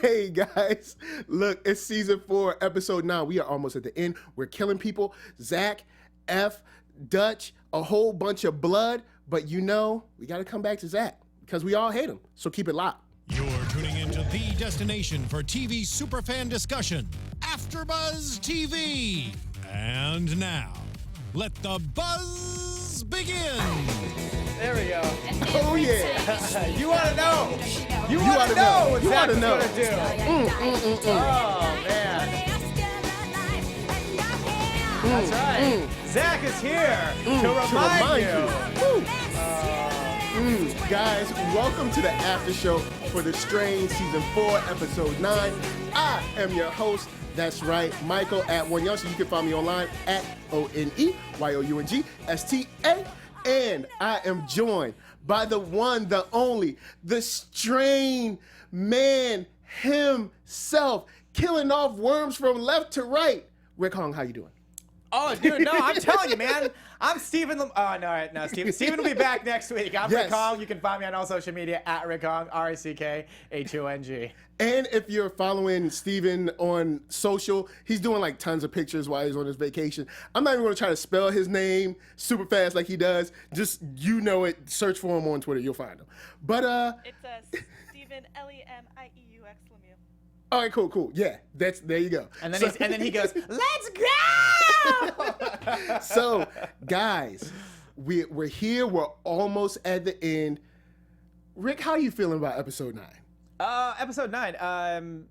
Hey guys, look, it's season 4, episode 9. We are almost at the end. We're killing people. Zach, F, Dutch, a whole bunch of blood. But you know, we got to come back to Zach because we all hate him. So keep it locked. You're tuning into the destination for TV superfan discussion, AfterBuzz TV. And now, let the buzz begin. There we go. Oh yeah. You want to know? You want to know what Zach is going to do? Oh, man. That's right. Zach is here to remind you. Guys, welcome to the after show for The Strain season 4, episode 9. I am your host. That's right, Michael at One Youngster. You can find me online at ONEYOUNGSTA. And I am joined by the one, the only, the Strain man himself, killing off worms from left to right. Rick Hong, how you doing? Oh, dude, no, I'm telling you, man. I'm Steven. No, Steven. Steven will be back next week. I'm Rick Hong. You can find me on all social media at Rick Hong, RICKHONG. And if you're following Steven on social, he's doing like tons of pictures while he's on his vacation. I'm not even going to try to spell his name super fast like he does. Just, you know it. Search for him on Twitter. You'll find him. But, it's Steven, Lemieux. Lemieux. All right, cool. Yeah, there you go. And then, he goes, let's go! So, guys, we're here. We're almost at the end. Rick, how are you feeling about episode 9? Episode 9.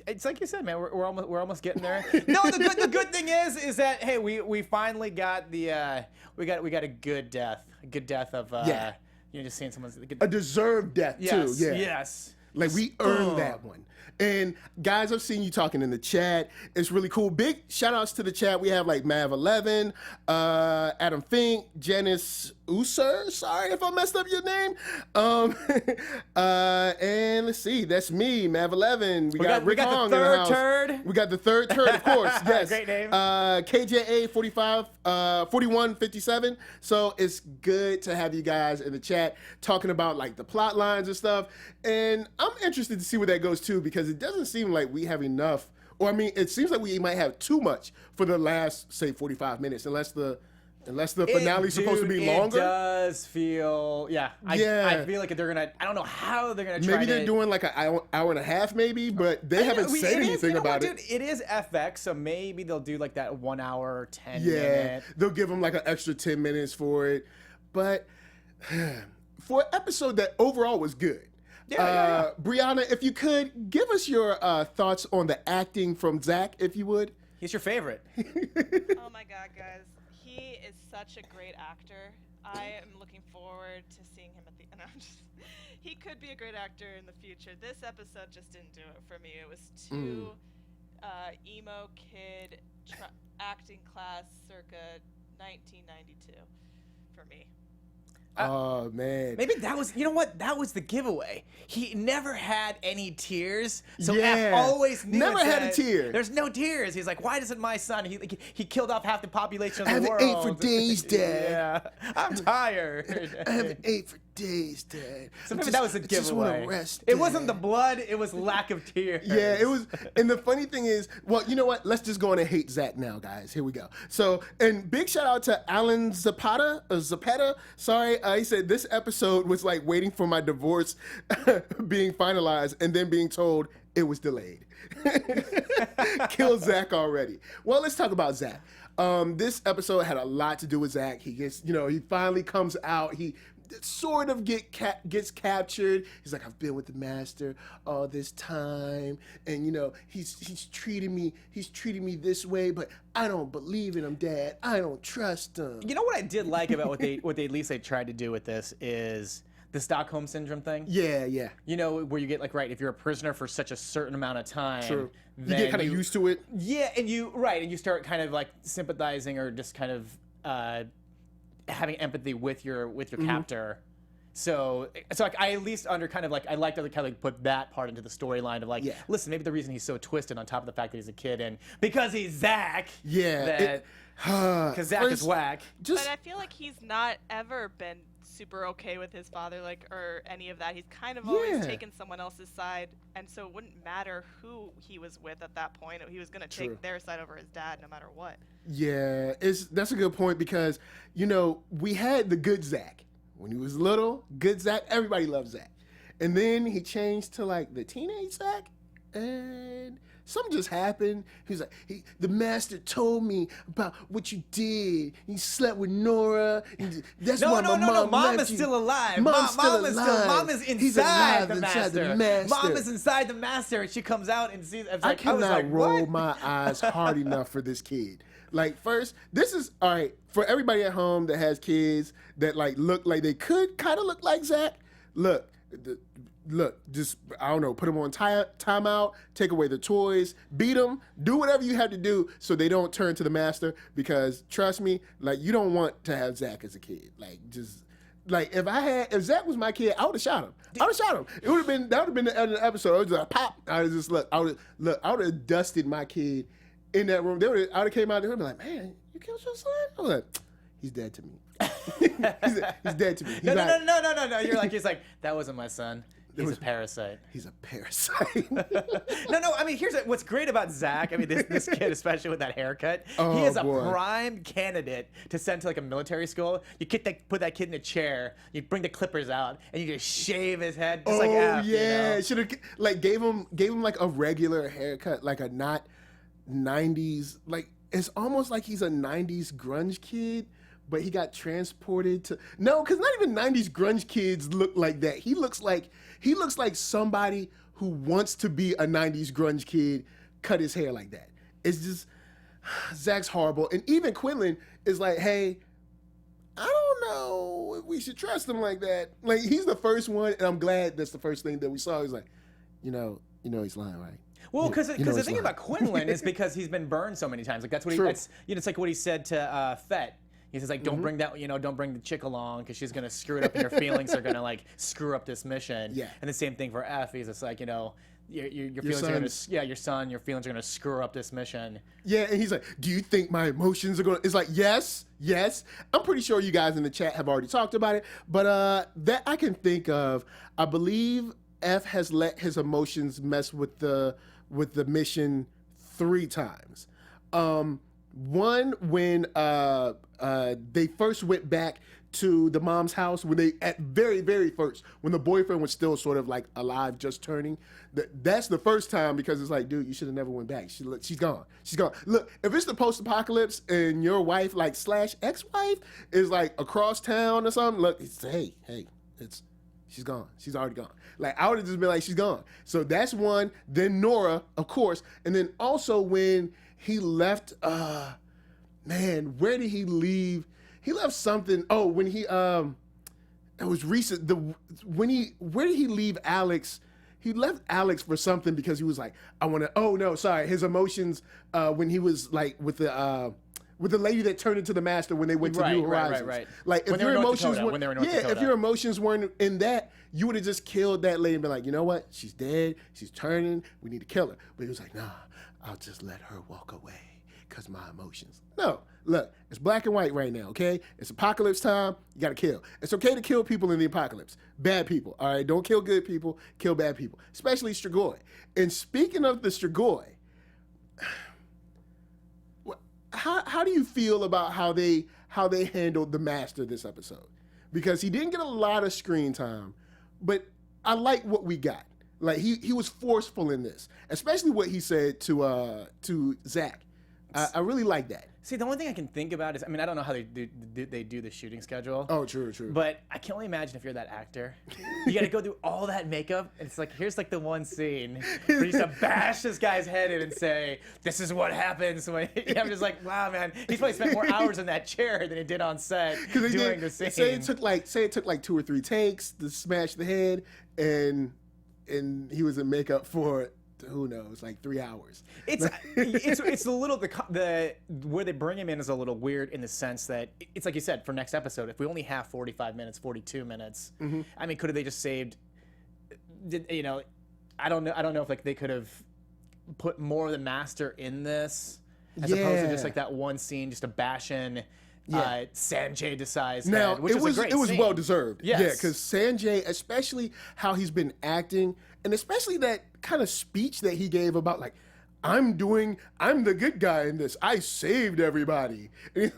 It's like you said, man. We're almost getting there. No, the good thing is that hey, we finally got the we got a good death, of just seeing someone's a deserved death too. Yeah. Yes. Like we earned that one. And guys, I've seen you talking in the chat. It's really cool. Big shout outs to the chat. We have like Mav11, Adam Fink, Janice User. Sorry if I messed up your name. And let's see, that's me, Mav11. We got Rick Hong the third in the house. turd. We got the third turd, of course. Yes. Great name. KJA 4157. So it's good to have you guys in the chat talking about like the plot lines and stuff. And I'm interested to see where that goes too, because it doesn't seem like we have enough, or I mean, it seems like we might have too much for the last, say, 45 minutes, unless the finale's supposed to be longer. It does feel, I feel like they're gonna. I don't know how they're gonna try. Maybe they're doing like an hour and a half, maybe, but they haven't said anything about it. Dude, it is FX, so maybe they'll do like that 1 hour, 10 minute. They'll give them like an extra 10 minutes for it, but for an episode that overall was good. Yeah. Brianna, if you could, give us your thoughts on the acting from Zach, if you would. He's your favorite. Oh my God, guys. He is such a great actor. I am looking forward to seeing him at the end. He could be a great actor in the future. This episode just didn't do it for me. It was too emo kid acting class circa 1992 for me. Oh man. Maybe that was, you know what? That was the giveaway. He never had any tears. So Yeah. F always knew Never had a tear. There's no tears. He's like, why doesn't my son? He killed off half the population of the I world. haven't ate for days, Dad. Yeah. I'm tired. I haven't ate for days, Dad. So maybe that was a I just want giveaway. to rest, It wasn't the Dad. blood. It was lack of tears. Yeah, it was. And the funny thing is, well, you know what? Let's just go on and hate Zach now, guys. Here we go. So, and big shout out to Alan Zapata. Sorry, he said this episode was like waiting for my divorce being finalized and then being told it was delayed. Kill Zach already. Well, let's talk about Zach. This episode had a lot to do with Zach. He gets, he finally comes out. He sort of gets captured. He's like, I've been with the master all this time, and he's treating me this way, but I don't believe in him, Dad. I don't trust him. You know what I did like about what they at least they tried to do with this is the Stockholm syndrome thing. Yeah. Where you get like, right, if you're a prisoner for such a certain amount of time, True. You then get kind of used to it. Yeah, and you start kind of like sympathizing or just kind of having empathy with your captor. So like I at least I liked how they kind of put that part into the storyline of like, listen, maybe the reason he's so twisted on top of the fact that he's a kid and because he's Zach, because Zach is whack. But I feel like he's not ever been super okay with his father, like, or any of that. He's kind of always Yeah. taken someone else's side, and so it wouldn't matter who he was with at that point. He was gonna True. take their side over his dad, no matter what. Yeah, that's a good point because we had the good Zach when he was little. Good Zach, everybody loved Zach, and then he changed to like the teenage Zach, and something just happened. He's like, the master told me about what you did. You slept with Nora. That's why my mom Mom left is you. still alive. Mom's still Mom is alive. Mom is He's inside alive the inside master. the master. Mom is inside the master, and she comes out and sees. It's I like, I was cannot like, roll what? my eyes hard enough for this kid. Like, first, this is all right for everybody at home that has kids that like look like they could kind of look like Zach. Look, just I don't know, put them on timeout, take away the toys, beat them, do whatever you have to do so they don't turn to the master. Because trust me, like you don't want to have Zach as a kid. Like just. Like if Zach was my kid, I would have shot him. I would have shot him. That would have been the end of the episode. I was like pop. I was just I would have dusted my kid in that room. I would have came out there and be like, man, you killed your son? I was like, he's dead to me. he's dead to me. He's No. You're like, that wasn't my son. He's a parasite. He's a parasite. No. I mean, what's great about Zach. I mean, this kid, especially with that haircut, he is a prime candidate to send to like a military school. You put that kid in a chair, you bring the clippers out, and you just shave his head. Just like F, yeah, should have like gave him like a regular haircut, like a not 90s. Like it's almost like he's a 90s grunge kid. But he got transported to because not even 90s grunge kids look like that. He looks like somebody who wants to be a 90s grunge kid cut his hair like that. It's just Zach's horrible. And even Quinlan is like, hey, I don't know if we should trust him like that. Like he's the first one, and I'm glad that's the first thing that we saw. He's like, he's lying, right? Well, because the thing about Quinlan is because he's been burned so many times. Like that's what it's like what he said to Fett. He says like, don't bring that, don't bring the chick along because she's gonna screw it up, and your feelings are gonna like screw up this mission. Yeah. And the same thing for F. He's just like, your feelings are gonna, your son, your feelings are gonna screw up this mission. Yeah, and he's like, do you think my emotions are gonna? It's like, yes. I'm pretty sure you guys in the chat have already talked about it, but that I can think of. I believe F has let his emotions mess with the mission 3 times. One when they first went back to the mom's house when they at very first when the boyfriend was still sort of like alive, just turning. That's the first time because it's like, dude, you should have never went back. She's gone. Look, if it's the post-apocalypse and your wife like / ex-wife is like across town or something, look, it's hey, she's gone. She's already gone. Like I would have just been like, she's gone. So that's one. Then Nora, of course, and then also when he left, man, where did he leave? He left something. Oh, when he, it was recent. Where did he leave Alex? He left Alex for something because he was like, his emotions, when he was like with the lady that turned into the master when they went to New Horizons. Right. Like if your emotions weren't, when they were in North Dakota. if your emotions weren't in that, you would have just killed that lady and been like, you know what? She's dead. She's turning. We need to kill her. But he was like, nah, I'll just let her walk away because my emotions. No, look, it's black and white right now, okay? It's apocalypse time. You got to kill. It's okay to kill people in the apocalypse. Bad people, all right? Don't kill good people. Kill bad people, especially Strigoi. And speaking of the Strigoi, how do you feel about how they handled the master this episode? Because he didn't get a lot of screen time, but I like what we got. Like he was forceful in this, especially what he said to Zach. I really like that. See, the only thing I can think about is, I mean, I don't know how they do the shooting schedule. Oh, true. But I can only imagine if you're that actor, you got to go through all that makeup, and it's like, here's like the one scene where you just bash this guy's head in and say, "This is what happens when." I'm just like, wow, man, he's probably spent more hours in that chair than he did on set doing the scene. Say it took like 2 or 3 takes to smash the head, and he was in makeup for, who knows, like 3 hours. It's a little the where they bring him in is a little weird in the sense that it's like you said, for next episode, if we only have 45 minutes, 42 minutes, I mean, could they just saved? I don't know if like they could have put more of the master in this as opposed to just like that one scene, just a bash in Sanjay Desai's Now, head, which was a great scene. well deserved. Yes. Yeah, because Sanjay, especially how he's been acting, and especially that kind of speech that he gave about like, I'm the good guy in this. I saved everybody. And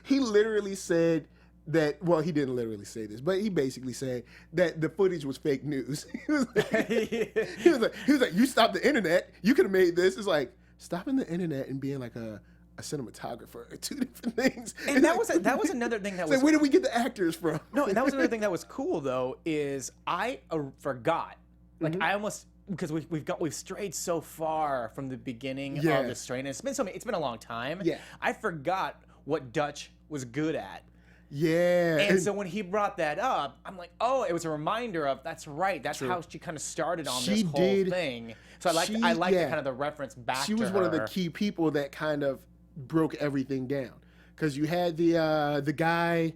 he literally said that, well, he didn't literally say this, but he basically said that the footage was fake news. he was like, you stopped the internet. You could have made this. It's like, stopping the internet and being like a cinematographer are two different things. And that was another thing that was. Like, where did we get the actors from? No, and that was another thing that was cool though, is I forgot. Like I almost, because we've strayed so far from the beginning of the strain. And it's been a long time. Yeah. I forgot what Dutch was good at. Yeah. And so when he brought that up, I'm like, oh, it was a reminder of that's right. That's how she kind of started on this whole thing. So I like the kind of the reference back to her. She was one of the key people that kind of broke everything down. Because you had the guy,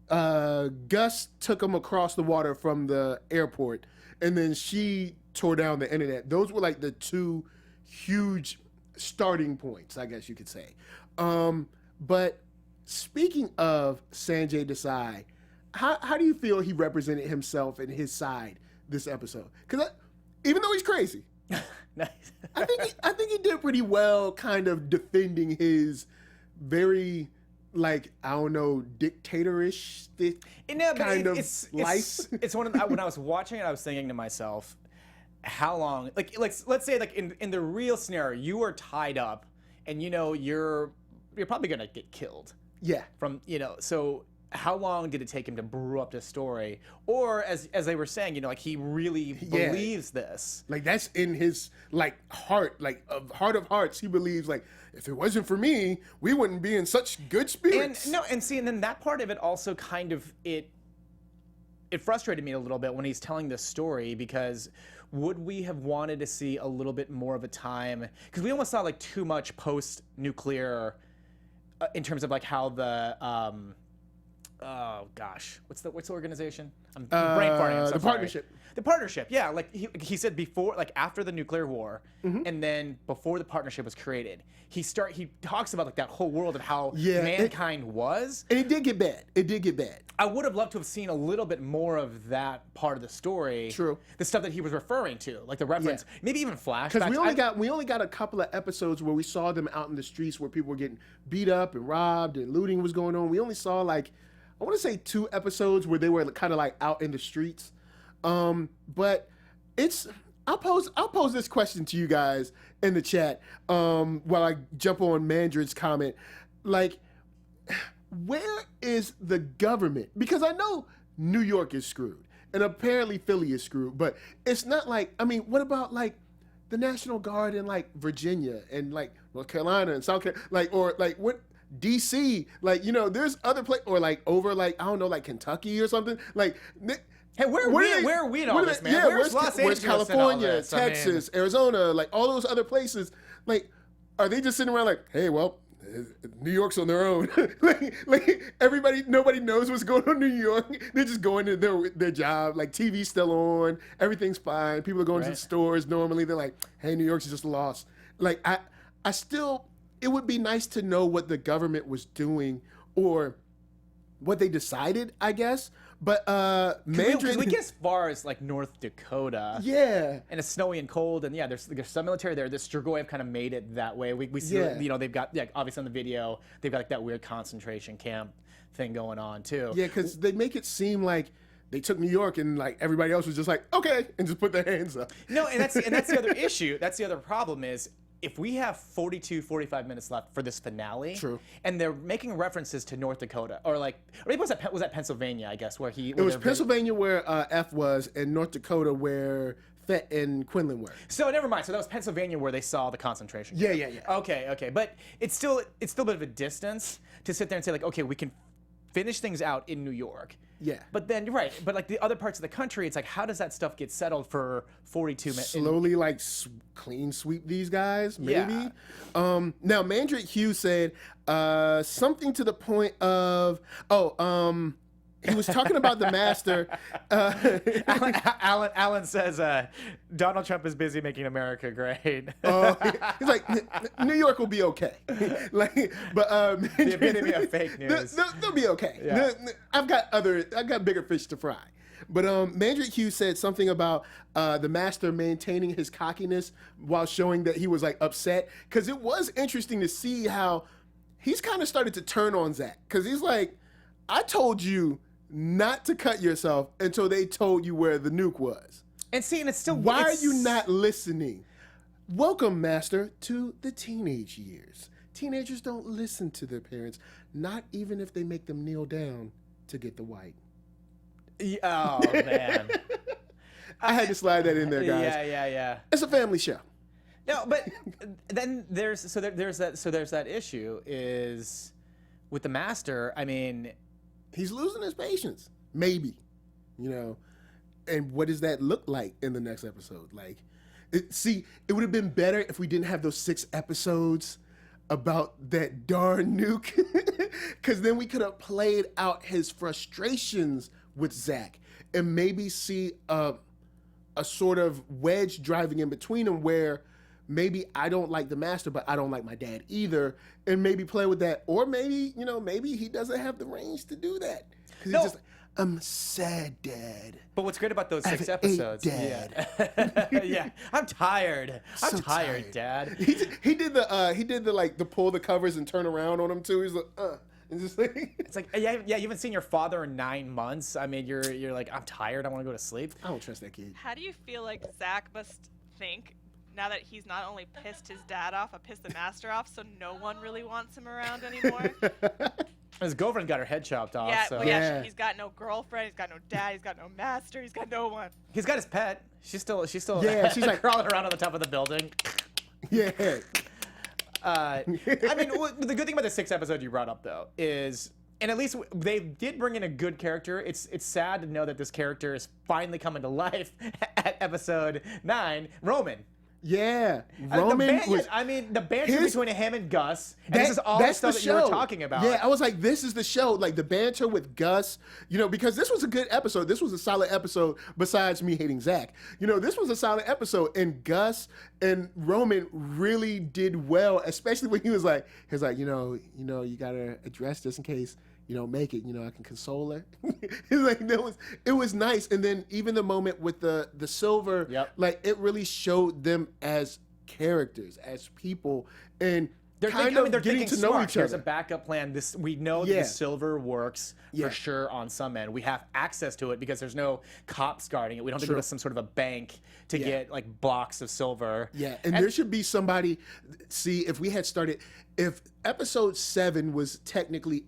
Gus took him across the water from the airport, and then she tore down the internet. Those were like the two huge starting points, I guess you could say. But speaking of Sanjay Desai, how do you feel he represented himself and his side this episode? Because even though he's crazy, Nice. I think he did pretty well, kind of defending his very, like, I don't know, dictatorish kind of life. It's one of the, when I was watching it, I was thinking to myself, how long? Like let's say like in the real scenario, you are tied up, and you're probably gonna get killed. Yeah. So how long did it take him to brew up this story? Or as they were saying, like he really believes this. Like that's in his like heart, like heart of hearts. He believes like if it wasn't for me, we wouldn't be in such good spirits. And then that part of it also kind of it frustrated me a little bit when he's telling this story, because would we have wanted to see a little bit more of a time? Because we almost saw like too much post-nuclear in terms of like how the oh gosh, what's the organization? I'm brain farting. I'm so the sorry. partnership. The partnership, yeah. Like he said before, like after the nuclear war, and then before the partnership was created, he talks about like that whole world of how mankind was. And it did get bad. It did get bad. I would have loved to have seen a little bit more of that part of the story. True. The stuff that he was referring to, like the reference, maybe even flashbacks. Because we only got a couple of episodes where we saw them out in the streets where people were getting beat up and robbed and looting was going on. We only saw like, I want to say 2 episodes where they were kind of like out in the streets. But I'll pose this question to you guys in the chat while I jump on Mandrin's comment. Like, where is the government? Because I know New York is screwed and apparently Philly is screwed, but it's not like, I mean, what about like the National Guard in like Virginia and like North Carolina and South Carolina, like, or like what? DC, like, there's other places, or like over like, I don't know, like Kentucky or something. Like, hey, where are we in all this, man? Yeah, where's Los Angeles? Where's California, this? Texas, Arizona, like all those other places? Like, are they just sitting around like, hey, well, New York's on their own. like nobody knows what's going on in New York. They're just going to their job. Like TV's still on, everything's fine. People are going to the stores normally. They're like, hey, New York's just lost. Like I still. It would be nice to know what the government was doing or what they decided, I guess. But Mandrin, we get as far as like North Dakota. Yeah. And it's snowy and cold, and there's some military there. The Strigoi have kind of made it that way. We see, they've got obviously on the video they've got like that weird concentration camp thing going on too. Yeah, because they make it seem like they took New York and like everybody else was just like, okay, and just put their hands up. No, and that's the other issue. That's the other problem is, if we have 45 minutes left for this finale, True, and they're making references to North Dakota, or maybe was that Pennsylvania, I guess, where he... It was Pennsylvania where F was, and North Dakota where Fett and Quinlan were. So never mind. So that was Pennsylvania where they saw the concentration camp. Yeah. Okay. But it's still a bit of a distance to sit there and say like, okay, we can finish things out in New York. Yeah. But then, you're right. But like the other parts of the country, it's like, how does that stuff get settled for 42 minutes? Slowly, like, clean sweep these guys, maybe? Yeah. Now, Mandrick Hughes said something to the point of, he was talking about the master. Alan says Donald Trump is busy making America great. He's like, New York will be okay. Like, but The epitome of fake news. They'll be okay. Yeah. I've got bigger fish to fry. But Mandrick Hughes said something about the master maintaining his cockiness while showing that he was like upset, because it was interesting to see how he's kind of started to turn on Zach, because he's like, I told you not to cut yourself until they told you where the nuke was. And see, and it's still Why are you not listening? Welcome, master, to the teenage years. Teenagers don't listen to their parents, not even if they make them kneel down to get the white. Oh man, I had to slide that in there, guys. Yeah. It's a family show. No, but then there's that issue is with the master. I mean, He's losing his patience, maybe, and what does that look like in the next episode? Like, it would have been better if we didn't have those 6 episodes about that darn nuke, because then we could have played out his frustrations with Zach and maybe see a sort of wedge driving in between them, where maybe I don't like the master, but I don't like my dad either, and maybe play with that. Or maybe, maybe he doesn't have the range to do that. Because he's just, I'm sad, Dad. But what's great about those 6 I episodes? ate, Dad. Yeah, I'm tired. I'm So tired, Dad. He did the pull the covers and turn around on him too. He's like, and just like, It's like, yeah, you haven't seen your father in 9 months. I mean, you're like, I'm tired. I want to go to sleep. I don't trust that kid. How do you feel like Zach must think now that he's not only pissed his dad off, but pissed the master off, so no one really wants him around anymore? His girlfriend got her head chopped off. Yeah, so. well, yeah, Yeah. he's got no girlfriend, he's got no dad, he's got no master, he's got no one. He's got his pet. She's still Yeah, she's like crawling around on the top of the building. Yeah. I mean, the good thing about the 6th episode you brought up, though, is, and at least they did bring in a good character. It's sad to know that this character is finally coming to life at episode 9, Roman. Yeah. The banter between him and Gus, and this is all the stuff that you were talking about. Yeah, I was like, this is the show. Like, the banter with Gus, because this was a good episode. This was a solid episode besides me hating Zach. This was a solid episode. And Gus and Roman really did well, especially when he was like, you got to address this in case you don't make it, I can console her. It's like, it was nice. And then even the moment with the silver, Yep. like, it really showed them as characters, as people, and They're getting thinking to know smart. each There's a other. backup plan. We know that Yeah. the silver works Yeah. for sure on some end. We have access to it because there's no cops guarding it. We don't have to True. go to some sort of a bank to Yeah. get like blocks of silver. Yeah, and there should be somebody. See, if episode 7 was technically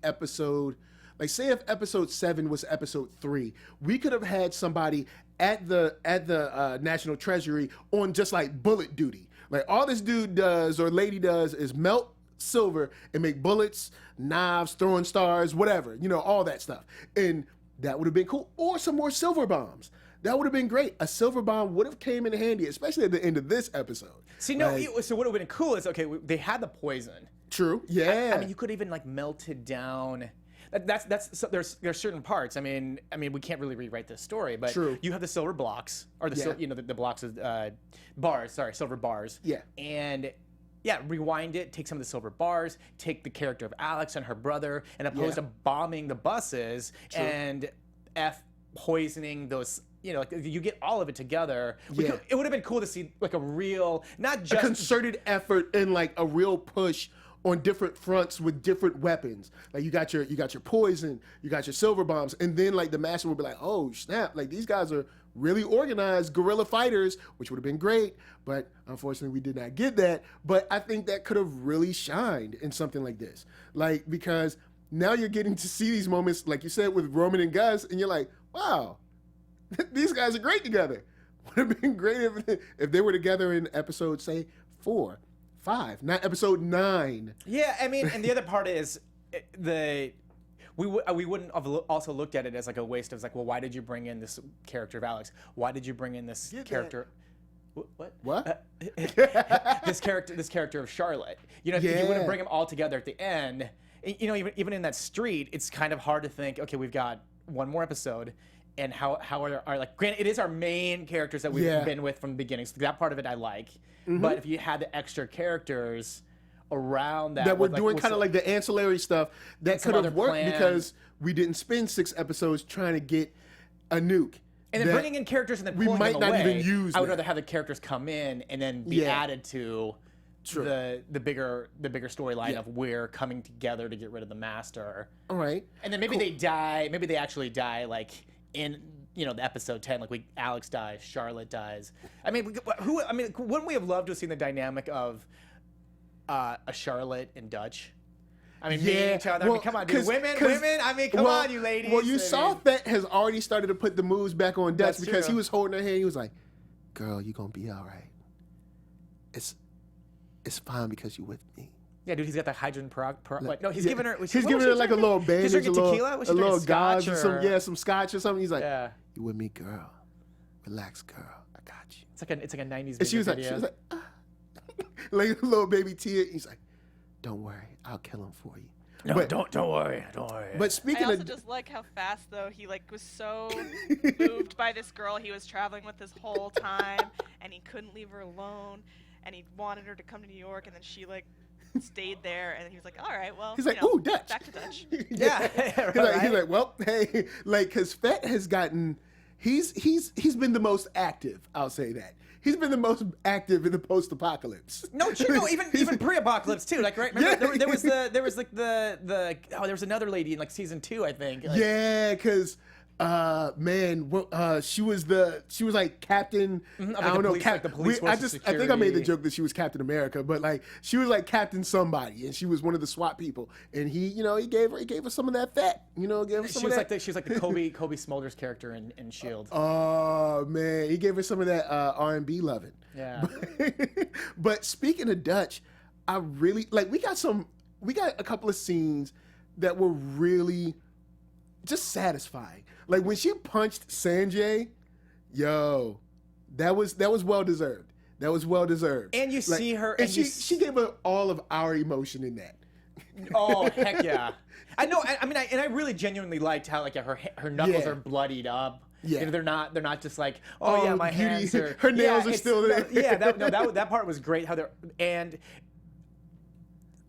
say if episode 7 was episode 3, we could have had somebody at the National Treasury on just like bullet duty. Like, all this dude does or lady does is melt silver and make bullets, knives, throwing stars, whatever, all that stuff. And that would have been cool. Or some more silver bombs. That would have been great. A silver bomb would have came in handy, especially at the end of this episode. See, Like, so what would have been cool is, okay, they had the poison. True. Yeah. I mean, you could even like melt it down. So there's certain parts. I mean, we can't really rewrite this story, but True. you have the silver blocks or the blocks of bars. Sorry, silver bars. Yeah. And yeah, rewind it. Take some of the silver bars. Take the character of Alex and her brother, and opposed to bombing the buses and poisoning those. You get all of it together. It would have been cool to see like a real, not just a concerted effort and like a real push on different fronts with different weapons. Like, you got your poison, you got your silver bombs, and then like the master would be like, oh snap, like these guys are really organized guerrilla fighters, which would have been great, but unfortunately we did not get that. But I think that could have really shined in something like this. Like, because now you're getting to see these moments, like you said, with Roman and Gus, and you're like, wow, these guys are great together. Would have been great if they were together in episode, say, 4, 5, not episode 9. Yeah, I mean, and the other part is we wouldn't have also looked at it as like a waste of like, well, why did you bring in this character of Alex? Why did you bring in this character? What? This character of Charlotte. You wouldn't bring them all together at the end. Even in that street, it's kind of hard to think. Okay, we've got one more episode, and how are like, granted, it is our main characters that we've been with from the beginning, so that part of it I like. But if you had the extra characters around that we're doing kind of like the ancillary stuff that could have worked plan. because we didn't spend 6 episodes trying to get a nuke. And then bringing in characters and then pulling might them not away, even use I would that. rather have the characters come in and then be added to the bigger storyline of we're coming together to get rid of the master. All right. And then maybe they die. Maybe they actually die, like in the episode 10. Like Alex dies, Charlotte dies. I mean, wouldn't we have loved to have seen the dynamic of a Charlotte and Dutch? I mean, meeting each other. I mean, come on, dude. Women. I mean, come on, you ladies. Well, you saw Fett has already started to put the moves back on Dutch because true. he was holding her hand. He was like, "Girl, you gonna be all right. It's fine because you with me." Yeah, dude, he's got the hydrogen like, no, he's giving her. He's giving her like a little bandage, a little gauze, and some scotch or something. He's like, yeah. "You with me, girl? Relax, girl. I got you." It's like a 90s And she was video. like, like a little baby tear. He's like, "Don't worry, I'll kill him for you." No, but, don't worry. But I speaking also of, just like how fast though he like was so moved by this girl he was traveling with this whole time, and he couldn't leave her alone, and he wanted her to come to New York, and then she like stayed there, and he was like, all right, well, he's like, "Ooh, Dutch." back to Dutch. Yeah, He's like, "Well, hey," like, because Fett has gotten, he's been the most active. I'll say that. He's been the most active in the post-apocalypse. No, even pre-apocalypse too. Like, right? Remember, there was another lady in like season 2, I think. Like, Yeah, because she was like Captain. I don't know. the police force of I think I made the security. joke that she was Captain America, but like she was like Captain somebody, and she was one of the SWAT people, and he gave her some of that fat. Gave her some she of was that. like the Kobe Smulders character in Shield. Oh man, he gave her some of that R&B loving. Yeah. But speaking of Dutch, I really like. We got a couple of scenes that were really just satisfying. Like when she punched Sanjay, yo, that was well deserved. That was well deserved. And you see her, and she gave her all of our emotion in that. Oh heck yeah! I know. I really genuinely liked how like her knuckles are bloodied up. Yeah. They're not just like, oh yeah, my beauty. hands are. Her nails are still there. That part was great. How they're and.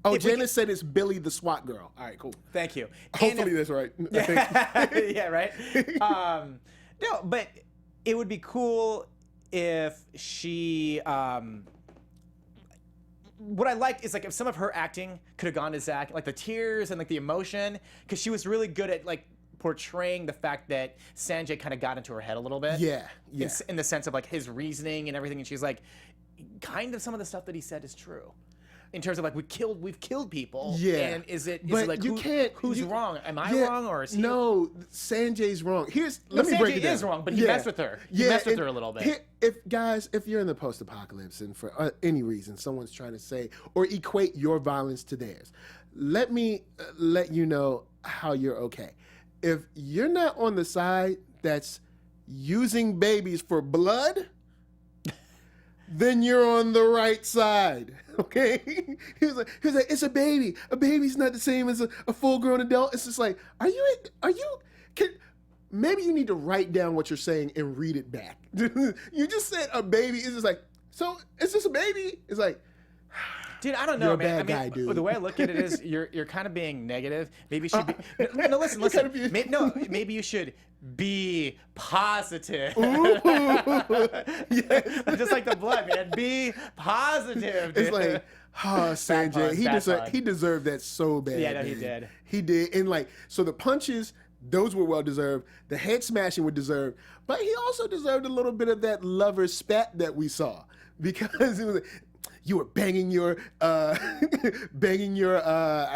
Oh, Janice said it's Billy the SWAT girl. All right, cool. Thank you. Hopefully that's right. I think. Yeah, right. No, but it would be cool if she. What I liked is like if some of her acting could have gone to Zach, like the tears and like the emotion, because she was really good at like portraying the fact that Sanjay kind of got into her head a little bit. Yeah. In the sense of like his reasoning and everything, and she's like, kind of some of the stuff that he said is true. In terms of like we've killed people. Yeah. And is it But like you can't. who's wrong? Am I wrong or is he? No, Sanjay's wrong. Let me break it Sanjay down. is wrong, but he messed with her. He messed with her a little bit. If you're in the post-apocalypse and for any reason someone's trying to say or equate your violence to theirs, let me let you know how you're okay. If you're not on the side that's using babies for blood, then you're on the right side, okay? He was like, it's a baby. A baby's not the same as a full-grown adult. It's just like, maybe you need to write down what you're saying and read it back. You just said a baby. It's just like, so is this a baby? It's like, dude, I don't know, you're a man. bad guy, dude. The way I look at it is, you're kind of being negative. Maybe you should be. No, listen. Maybe you should be positive. Ooh, yes. Just like the blood, man. Be positive. Dude. It's like, oh, Sanjay, he deserved that so bad. Yeah, no, he man. did. He did, and like, so the punches, those were well deserved. The head smashing was deserved, but he also deserved a little bit of that lover spat that we saw because it was like, you were banging your, I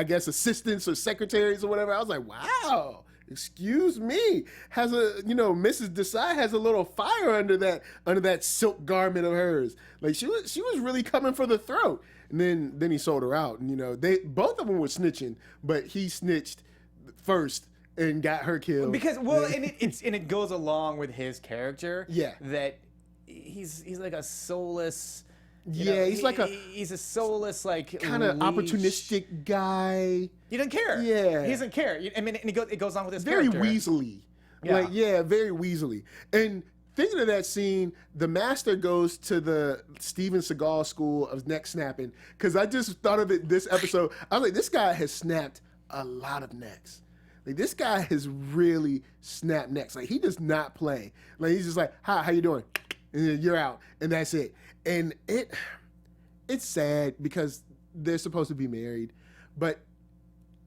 guess, assistants or secretaries or whatever. I was like, wow, excuse me. Mrs. Desai has a little fire under that silk garment of hers. Like she was really coming for the throat. And then he sold her out. And both of them were snitching, but he snitched first and got her killed. Because and it goes along with his character. Yeah. That he's like a soulless. He's a soulless, like kind of opportunistic guy. He doesn't care. Yeah. He doesn't care. I mean, and it goes on with his Very character. weaselly. Like, yeah, very Weasley. And thinking of that scene, the master goes to the Steven Seagal school of neck snapping, because I just thought of it this episode. I was like, this guy has snapped a lot of necks. Like, this guy has really snapped necks. Like, he does not play. Like, he's just like, hi, how you doing? And then you're out, and that's it. And it's sad because they're supposed to be married, but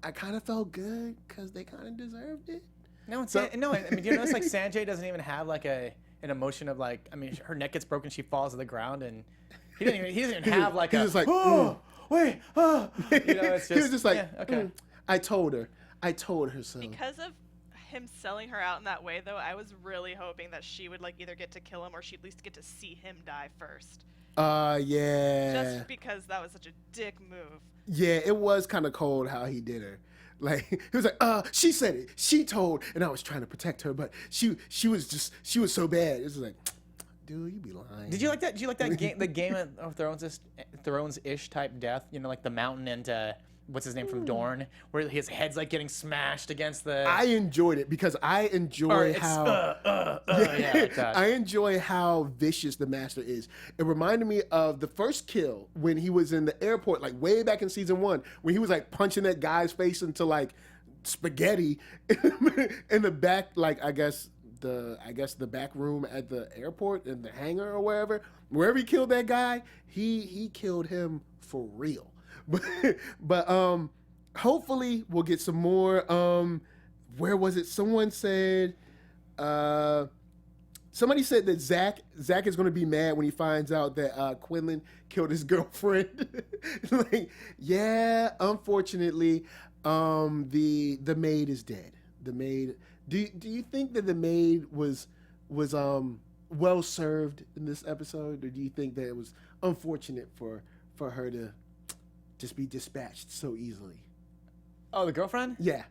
I kind of felt good because they kind of deserved it. No, I mean, do you notice like Sanjay doesn't even have like an emotion of like, I mean, her neck gets broken, she falls to the ground, and he doesn't even have like he's just like, wait, you know, it's just, he was just like, yeah, okay. I told her so. Because of him selling her out in that way, though, I was really hoping that she would like either get to kill him or she'd at least get to see him die first. Yeah. Just because that was such a dick move. Yeah, it was kind of cold how he did her. Like, he was like, she said it, she told, and I was trying to protect her, but she was so bad. It was like, dude, you be lying. Did you like that? Did you like that game, the Game of Thrones-ish type death? You know, like the mountain and what's his name from Dorne, where his head's like getting smashed against the. I enjoyed it because I enjoy how. I enjoy how vicious the master is. It reminded me of the first kill when he was in the airport, like way back in season 1, when he was like punching that guy's face into like spaghetti in the back, like I guess the back room at the airport in the hangar or wherever he killed that guy, he killed him for real. But hopefully we'll get some more. Where was it? Someone said, somebody said that Zach is going to be mad when he finds out that Quinlan killed his girlfriend. Like, yeah, unfortunately, the maid is dead. The maid. Do you think that the maid was well served in this episode, or do you think that it was unfortunate for her to just be dispatched so easily? Oh, the girlfriend? Yeah.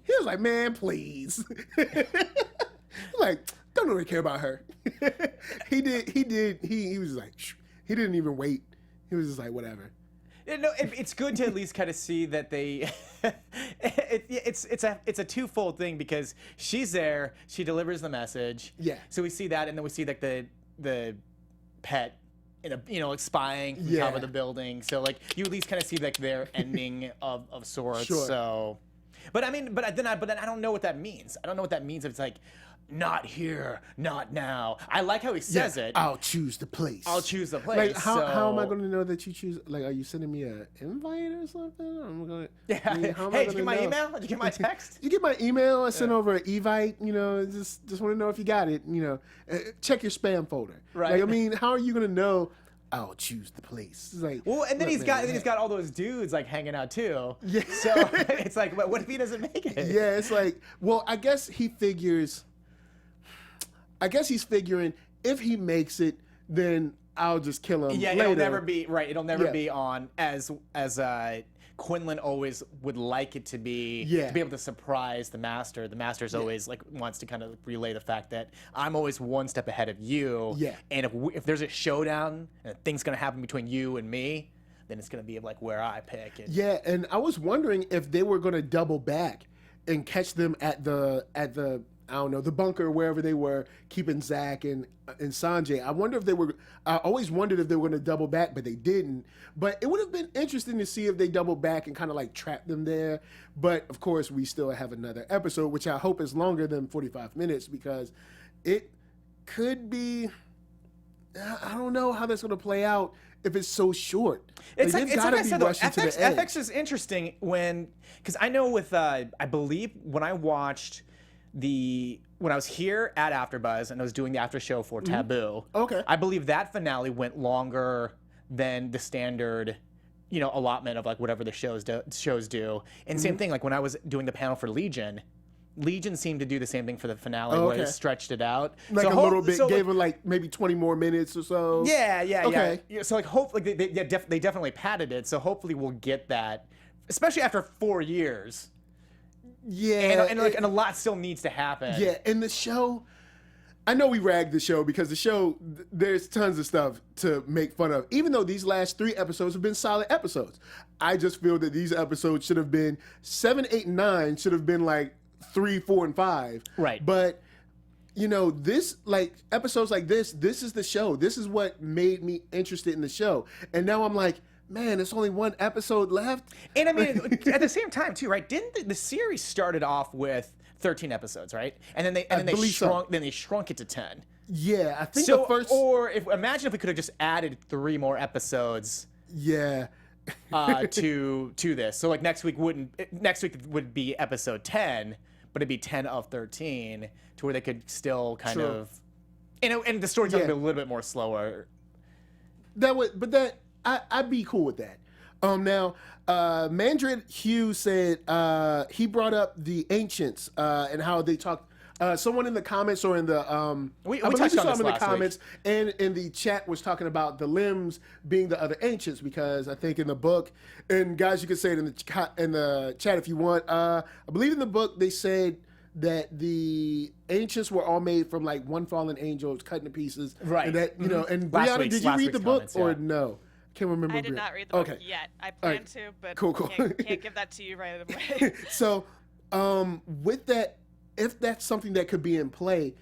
He was like, man, please. Like, don't really care about her. He was like, he didn't even wait. He was just like, whatever. No, it's good to at least kind of see that they. It's a twofold thing, because she's there, she delivers the message. Yeah. So we see that, and then we see like the pet, like spying from top of the building. So like you at least kind of see like their ending of sorts. Sure. So, but then I don't know what that means. I don't know what that means if it's like, not here, not now. I like how he says it. I'll choose the place. I'll choose the place. Like, how am I going to know that you choose? Like, are you sending me an invite or something? I'm gonna. Yeah. Hey, did you get my email? Did you get my text? Did you get my email? I sent over an evite. Just want to know if you got it. Check your spam folder. Right. Like, I mean, how are you going to know? I'll choose the place. It's like, well, and then he's got all those dudes like hanging out too. Yeah. So it's like, what if he doesn't make it? Yeah, it's like, well, I guess he's figuring if he makes it, then I'll just kill him. Yeah, later. it'll never be right. It'll never be on as Quinlan always would like it to be. Yeah. To be able to surprise the master. The master's always like wants to kind of relay the fact that I'm always one step ahead of you. Yeah. And if there's a showdown and a thing's gonna happen between you and me, then it's gonna be like where I pick. Yeah, and I was wondering if they were gonna double back and catch them at the I don't know, the bunker, wherever they were keeping Zach and Sanjay. I always wondered if they were going to double back, but they didn't. But it would have been interesting to see if they doubled back and kind of like trapped them there. But of course, we still have another episode, which I hope is longer than 45 minutes, because it could be, I don't know how that's going to play out if it's so short. It's like I said, though, FX is interesting because I know with, I believe when I watched when I was here at AfterBuzz and I was doing the after show for Taboo, Okay. I believe that finale went longer than the standard, allotment of like whatever the shows do. And same thing, like when I was doing the panel for Legion seemed to do the same thing for the finale, where it stretched it out. Like a little bit, gave him like maybe 20 more minutes or so. Yeah. Okay. Yeah. So like hopefully they definitely padded it. So hopefully we'll get that, especially after 4 years. Yeah, and a lot still needs to happen. Yeah, and the show, I know we ragged the show because the show, there's tons of stuff to make fun of. Even though these last 3 episodes have been solid episodes, I just feel that these episodes should have been 7, 8, 9 should have been like 3, 4, and 5. Right. But you know, this like episodes like this is the show. This is what made me interested in the show. And now I'm like, man, there's only one episode left. And I mean, at the same time too, right? Didn't the series started off with 13 episodes, right? And then they shrunk it to 10. Yeah, I think So, the first. or imagine if we could have just added 3 more episodes Yeah. to this. So like next week would be episode 10, but it'd be 10 of 13 to where they could still kind True. of, and the storytelling Yeah. would be a little bit more slower. I'd be cool with that. Now, Mandrid Hugh said he brought up the ancients and how they talked. Someone in the comments or in the We I believe touched we on saw this him in the last week. comments and in the chat was talking about the limbs being the other ancients because I think in the book, and guys, you can say it in the chat if you want. I believe in the book they said that the ancients were all made from like one fallen angel, it was cut into pieces. Right. And that and Last Brianna, week's- did you last read the week's book comments, or yeah. no? Can't remember. I did not read the book yet. I plan to, but Cool. can't give that to you right away. So, with that, if that's something that could be in play,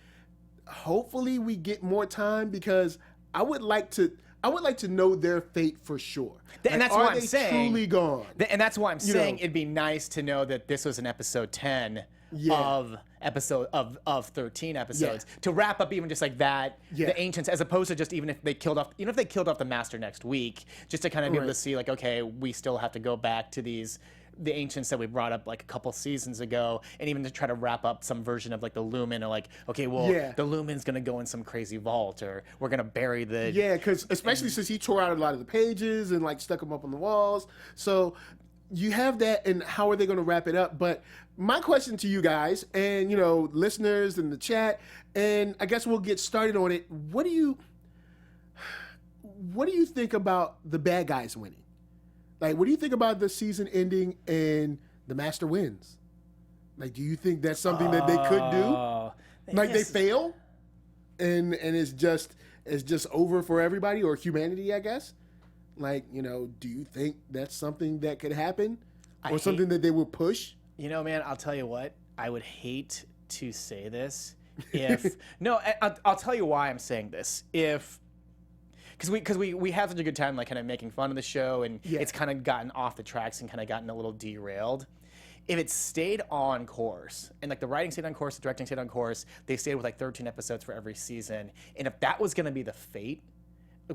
hopefully we get more time because I would like to know their fate for sure. And that's are why I'm they saying truly gone. And that's why I'm saying know. it'd be nice to know that this was an episode 10 Yeah. of 13 episodes to wrap up even just like that Yeah. the ancients, as opposed to just even if they killed off the master next week, just to kind of be able to Right. see like, okay, we still have to go back to the ancients that we brought up like a couple seasons ago, and even to try to wrap up some version of like the Lumen, or like, okay, well, Yeah. the Lumen's gonna go in some crazy vault, or we're gonna bury the Yeah, because especially since he tore out a lot of the pages and like stuck them up on the walls. So you have that, and how are they going to wrap it up? But my question to you guys, and you know, listeners in the chat, and I guess we'll get started on it. What do you think about the bad guys winning? Like, what do you think about the season ending and the master wins? Like, do you think that's something that they could do? Like, they fail, and it's just over for everybody or humanity, I guess. Like, you know, do you think that's something that could happen, or something that they will push? You know, man, I'll tell you what. I would hate to say this if no. I'll tell you why I'm saying this. Because we have such a good time, like kind of making fun of the show, and it's kind of gotten off the tracks and kind of gotten a little derailed. If it stayed on course, and like the writing stayed on course, the directing stayed on course, they stayed with like 13 episodes for every season, and if that was going to be the fate,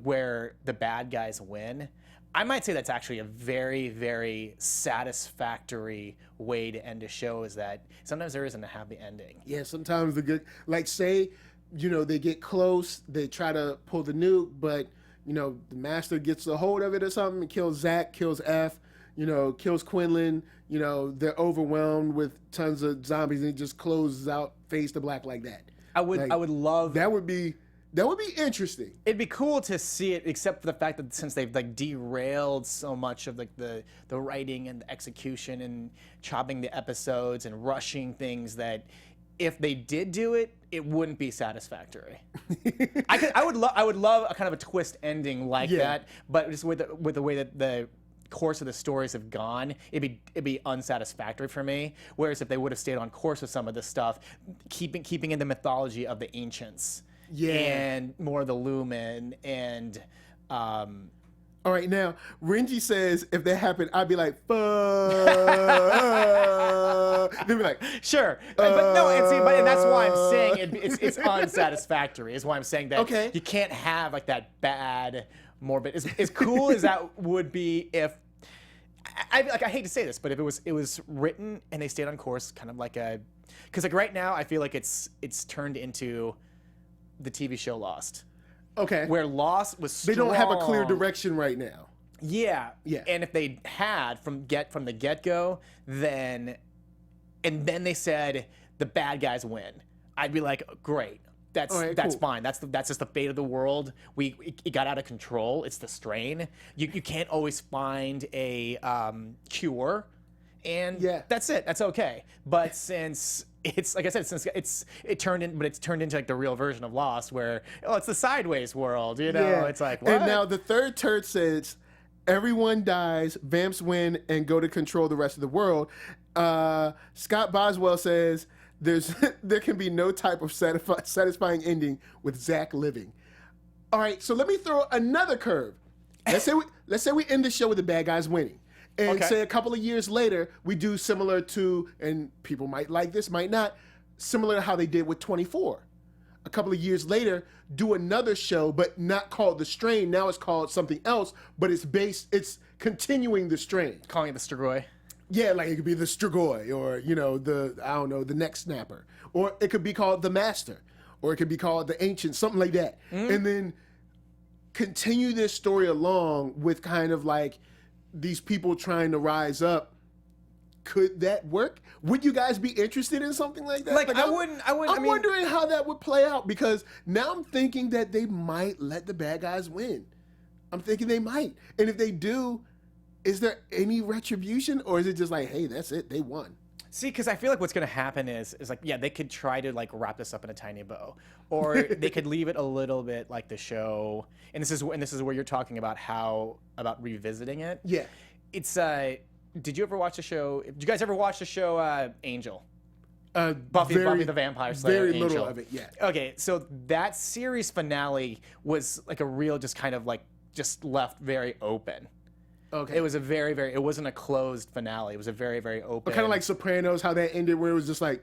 where the bad guys win, I might say that's actually a very, very satisfactory way to end a show, is that sometimes there isn't a happy ending. Yeah, sometimes the good, like say, you know, they get close, they try to pull the nuke, but you know, the master gets a hold of it or something and kills Zach, kills F, you know, kills Quinlan, you know, they're overwhelmed with tons of zombies and it just closes out face to black like that. I would love that. Would be interesting. It'd be cool to see it, except for the fact that since they've like derailed so much of like the writing and the execution and chopping the episodes and rushing things, that if they did do it, it wouldn't be satisfactory. I would love a kind of a twist ending like that, but just with the way that the course of the stories have gone, it'd be unsatisfactory for me. Whereas if they would have stayed on course with some of this stuff, keeping in the mythology of the ancients. Yeah. And more of the Lumen and all right, now Renji says if that happened, I'd be like, fuck. They'd be like, sure, but no, and that's why I'm saying it's unsatisfactory. Is why I'm saying that you can't have like that bad morbid. As cool as that would be, if I hate to say this, but if it was written and they stayed on course, kind of like because like right now I feel like it's turned into the TV show Lost. Okay. Where Lost was strong. They don't have a clear direction right now. Yeah. Yeah. And if they had from the get-go, then they said the bad guys win, I'd be like, great. That's cool. fine. That's just the fate of the world. It got out of control. It's the strain. You can't always find a cure, and that's it. That's okay. But since it's like I said, it's turned into like the real version of Lost, where it's the sideways world. You know, it's like what? And now the third turd says everyone dies, vamps win, and go to control the rest of the world. Scott Boswell says there can be no type of satisfying ending with Zach living. All right, so let me throw another curve. Let's say we end the show with the bad guys winning, and say a couple of years later we do similar to, and people might like this, might not, similar to how they did with 24. A couple of years later, do another show, but not called The Strain. Now it's called something else, but it's continuing The Strain. Calling it the Strigoi. Yeah, like it could be the Strigoi, or the Neck Snapper, or it could be called the Master, or it could be called the Ancient, something like that, and then continue this story along with kind of like these people trying to rise up. Could that work? Would you guys be interested in something like that? Like I wouldn't. I'm wondering how that would play out, because now I'm thinking that they might let the bad guys win. I'm thinking they might, and if they do, is there any retribution, or is it just like, hey, that's it, they won? See, because I feel like what's going to happen is like, yeah, they could try to like wrap this up in a tiny bow, or they could leave it a little bit like the show. And this is where you're talking about about revisiting it. Yeah, it's Did you ever watch the show? Did you guys ever watch the show Angel? Buffy the Vampire Slayer. Very Angel. little of it, yeah. Okay, so that series finale was like a real, just kind of like just left very open. Okay. It was a very, very. It wasn't a closed finale. It was a very, very open. Kind of like Sopranos, how that ended, where it was just like,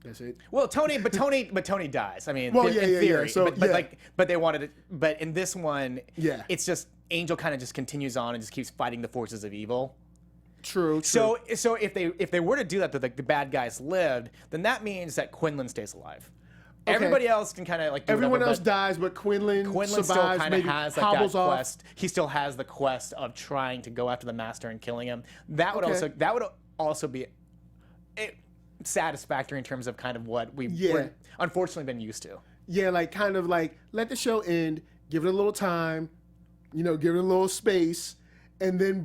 that's it. Well, Tony dies. I mean, well, in yeah. theory. So, but they wanted it. But in this one, yeah, it's just Angel kind of just continues on and just keeps fighting the forces of evil. True. So if they were to do that, the bad guys lived, then that means that Quinlan stays alive. Okay. Everybody else can kind of like do everyone whatever, else dies, but Quinlan survives, still kind of has like that off. quest. He still has the quest of trying to go after the Master and killing him. That would also be satisfactory in terms of kind of what we've unfortunately been used to. Yeah, like kind of like let the show end, give it a little time, give it a little space, and then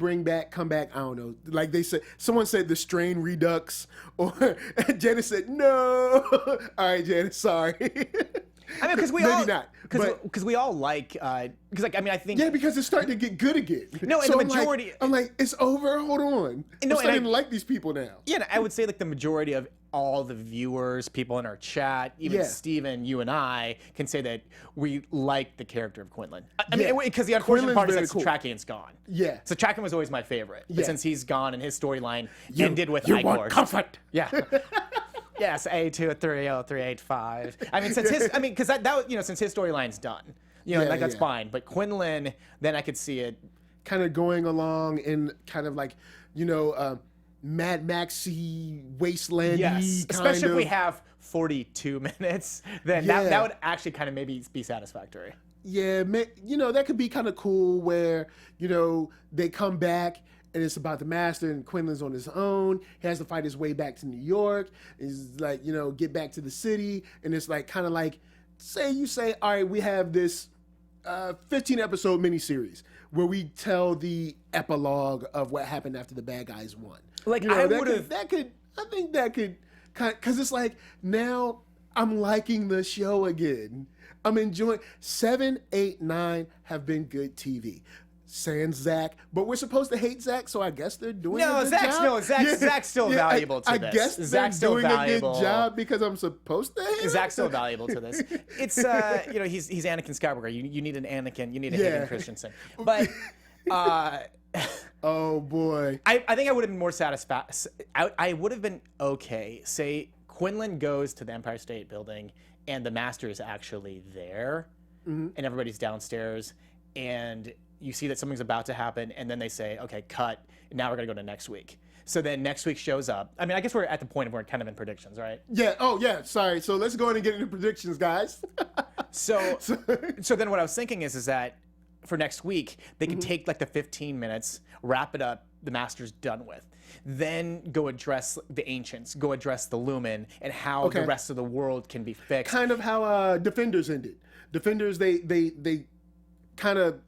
come back, I don't know, like they said, someone said the strain redux, or Janice said, no. All right, Janice, sorry. I mean, because we all like, because like, I mean, I think. Yeah, because it's starting to get good again. No, and so the majority. I'm like, it's over, hold on. I'm starting to like these people now. Yeah, and I would say like the majority of all the viewers, people in our chat, even Steven, you and I, can say that we like the character of Quinlan. I mean, because the unfortunate part is that Satrakian's gone. Yeah. Satrakian was always my favorite. But since he's gone and his storyline ended with You want comfort. Yeah. Yes, A230-385. I mean, because since his storyline's done, that's fine. But Quinlan, then I could see it kind of going along in kind of like, Mad Maxy wastelandy. Yes, especially if we have 42 minutes, then that would actually kind of maybe be satisfactory. Yeah, that could be kind of cool where, they come back and it's about the Master and Quinlan's on his own. He has to fight his way back to New York. He's like, get back to the city. And it's like, kind of like, say, all right, we have this 15 episode miniseries where we tell the epilogue of what happened after the bad guys won. Like, I think that could, because it's like, now I'm liking the show again. I'm enjoying 7, 8, 9 have been good TV. Sans Zach, but we're supposed to hate Zach, so I guess they're doing a good job. Zach's still valuable to this. I guess Zach's they're doing valuable. a good job because I'm supposed to hate him. Zach's still valuable to this. It's he's Anakin Skywalker. You need an Anakin. You need a Hayden Christensen. But oh boy, I think I would have been more satisfied. I would have been okay. Say Quinlan goes to the Empire State Building and the Master is actually there, and everybody's downstairs, and you see that something's about to happen, and then they say, okay, cut, now we're going to go to next week. So then next week shows up. I mean, I guess we're at the point of we're kind of in predictions, right? Yeah. Oh, yeah. Sorry. So let's go ahead and get into predictions, guys. So then what I was thinking is that for next week, they can take like the 15 minutes, wrap it up, the Master's done with. Then go address the Ancients, go address the Lumen, and how the rest of the world can be fixed. Kind of how Defenders ended. Defenders, they kind of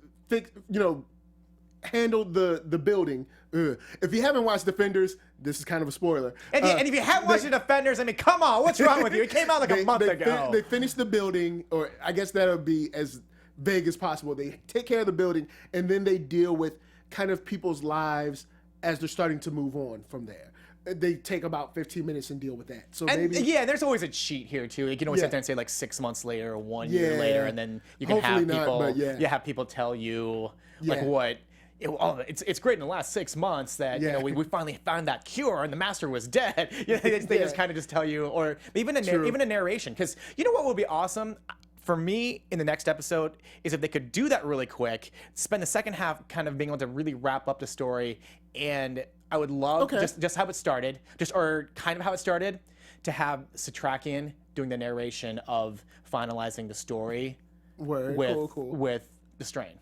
handled the building. If you haven't watched Defenders, this is kind of a spoiler. And if you haven't watched the Defenders, I mean, come on, what's wrong with you? It came out like a month ago. They finished the building, or I guess that'll be as vague as possible. They take care of the building, and then they deal with kind of people's lives as they're starting to move on from there. they take about 15 minutes and deal with that. So And maybe yeah, there's always a cheat here too. You can always sit there and say like 6 months later or 1 year Yeah. later, and then you can Hopefully have not, people. but yeah. You have people tell you like Yeah. what. It's great in the last 6 months that Yeah. we finally found that cure and the master was dead. They just kind of just tell you, or even a narration. Because you know what would be awesome for me in the next episode is if they could do that really quick, spend the second half kind of being able to really wrap up the story, and I would love just how it started, or kind of how it started, to have Satrakian doing the narration of finalizing the story with the strain.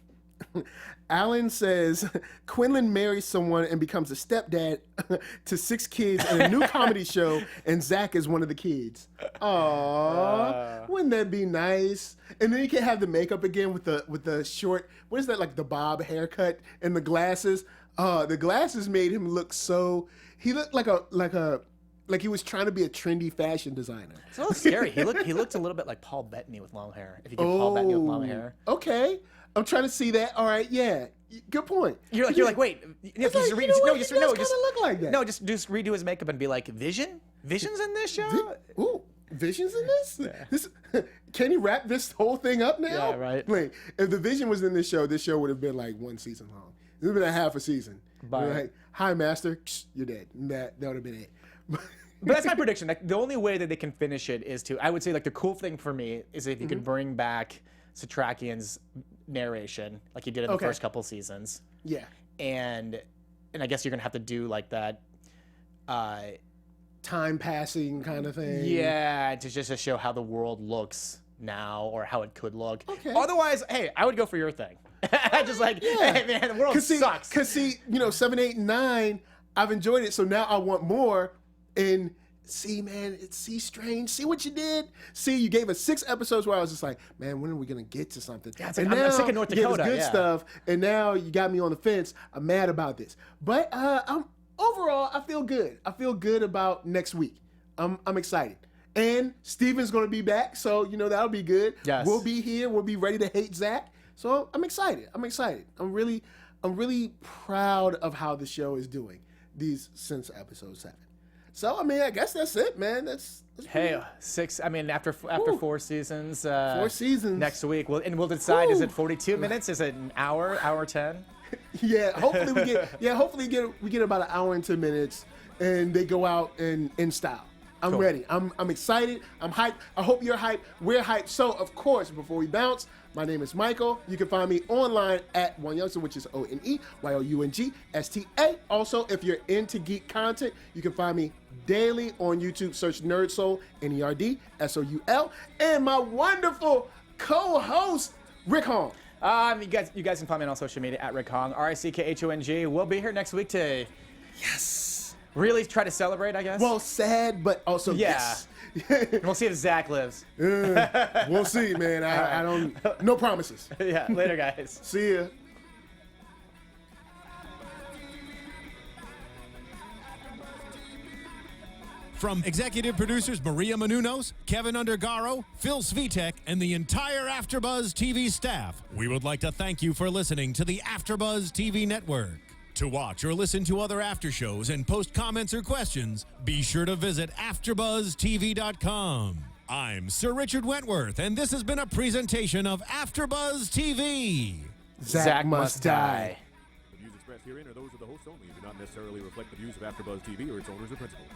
Alan says Quinlan marries someone and becomes a stepdad to 6 kids in a new comedy show, and Zach is one of the kids. Aww, wouldn't that be nice? And then he can have the makeup again with the short, what is that, like the bob haircut and the glasses. The glasses made him look so. He looked like he was trying to be a trendy fashion designer. It's a little scary. He looked a little bit like Paul Bettany with long hair. If you get Paul Bettany with long hair. Okay. I'm trying to see that. All right, yeah. Good point. You're like, wait. Just look like that. No, just redo his makeup and be like, Vision? Vision's in this show? Ooh, Vision's in this? This can you wrap this whole thing up now? Yeah, right. Like, if the Vision was in this show would have been like 1 season long. It would have been a half a season. Like, hi, Master. You're dead. That would have been it. But that's my prediction. Like, the only way that they can finish it is I would say, like, the cool thing for me is if you could bring back Satrakian's narration, like he did in the first couple seasons. Yeah. And I guess you're gonna have to do like that time passing kind of thing. Yeah, to show how the world looks now or how it could look. Okay. Otherwise, hey, I would go for your thing. Just like, hey man, the world sucks. Cause see, 7, 8, and 9, I've enjoyed it, so now I want more. And see, man, see, Strange. See what you did? See, you gave us 6 episodes where I was just like, man, when are we going to get to something? Yeah, it's and like, now I'm sick of North you gave us Dakota. good stuff, and now you got me on the fence. I'm mad about this. But overall, I feel good. I feel good about next week. I'm excited. And Steven's going to be back, so, that'll be good. Yes. We'll be here. We'll be ready to hate Zach. So I'm excited. I'm really proud of how the show is doing since episode 7. So, I guess that's it, man. That's hey, 6. After 4 seasons. 4 seasons. Next week, we'll decide. Is it 42 minutes? Is it an hour 10? Yeah. Hopefully we get about an hour and 10 minutes, and they go out in style. I'm ready. I'm excited. I'm hyped. I hope you're hyped. We're hyped. So, of course, before we bounce, my name is Michael. You can find me online at OneYoungsta, which is ONEYOUNGSTA. Also, if you're into geek content, you can find me daily on YouTube. Search Nerd Soul, NERDSOUL. And my wonderful co-host, Rick Hong. You guys can find me on social media at Rick Hong, RICKHONG. We'll be here next week to really try to celebrate, I guess. Well, sad, but also yes. And we'll see if Zach lives. We'll see, man. I don't. No promises. Yeah. Later, guys. See ya. From executive producers Maria Menounos, Kevin Undergaro, Phil Svitek, and the entire AfterBuzz TV staff, we would like to thank you for listening to the AfterBuzz TV network. To watch or listen to other after shows and post comments or questions, be sure to visit AfterBuzzTV.com. I'm Sir Richard Wentworth, and this has been a presentation of AfterBuzz TV. Zach must die. The views expressed herein are those of the hosts only and do not necessarily reflect the views of AfterBuzz TV or its owners or principals.